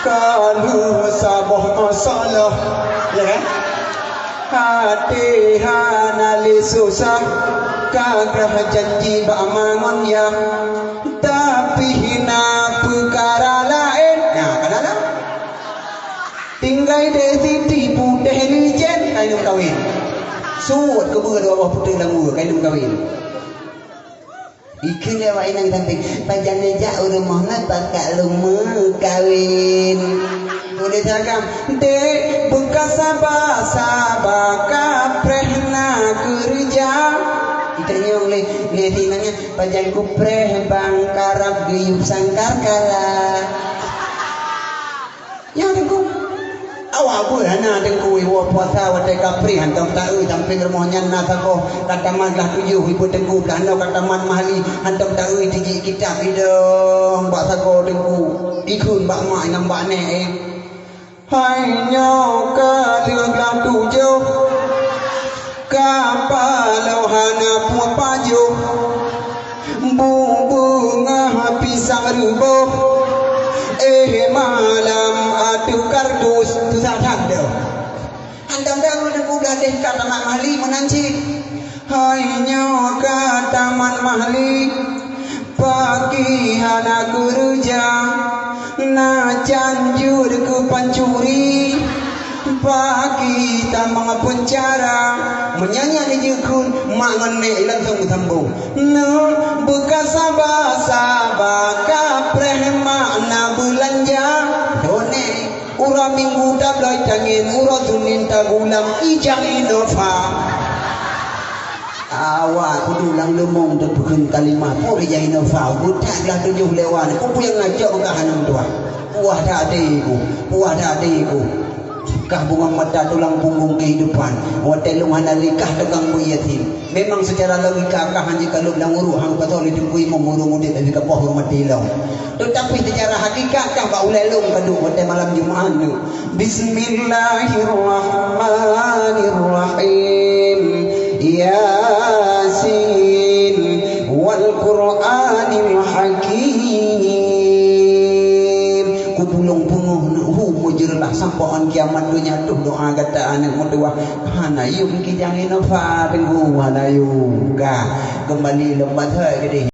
Kalau sabah masalah, ya kan? Hati hanali susah, kagah janji ba'amangon ya, tapi hina perkara lain. Nah, kenapa? Tinggal desi tipu dehlijen kain kawin. Suat kebeul bawah putih langur kain kawin. Ikan lewat inang tamping pajane jauh rumahna pakak lumah kawin. Boleh takam dek bekas sabah kaprehna kerja. Itanya oleh letinanya pajan kupreh bangkarap geyup sangkar kala. Ya tengku awak pun hana tengku iwa puasa wadai kapri hantam tahu tamping rumahnya nasa ko kataman lah tujuh ibu tengku belanda kataman mahali hantam tahu tiji kitab hidung bak sako tengku ikun bak mak inam bak nek hai nyo ka liang tujuh kapalau hana puak pajuh bunga pisang rubuh malam adu kardus tu sadang dah. Andam dah udah budak deh kata mak mahli menanci. Hai nyo kata man mahli pagi hana kerja na canjur ke pancuri pagi tambang pencara menyanyi jekun mak ngene langsung sambung no bekas sabah kapreh makna belanja done ura minggu tabloi tangin ura tunin tagulam ijang inova awak kudu lang lemong tu bukan kalimah pun ijang inova butaklah tujuh lewan ku yang ngajak ke hanum tua puah dak adikku kah bunga mata tulang punggung kehidupan hotel lungan alikah tegang yatim memang secara logika kah hanya kalau bilang uruh hang patol dipui mengurung udik tapi ke poh rumah tilong tetapi secara hakikat kah ba ulelung kadu hotel malam Jumaat tu bismillahirrahmanirrahim yasin wal qur'anil hakim kubulung punguh jerlah sampaan kiamat dunia tuh doa kata anak mertua hana yuk kita jangan nafas tenggu hana yuk kembali lembat hai gede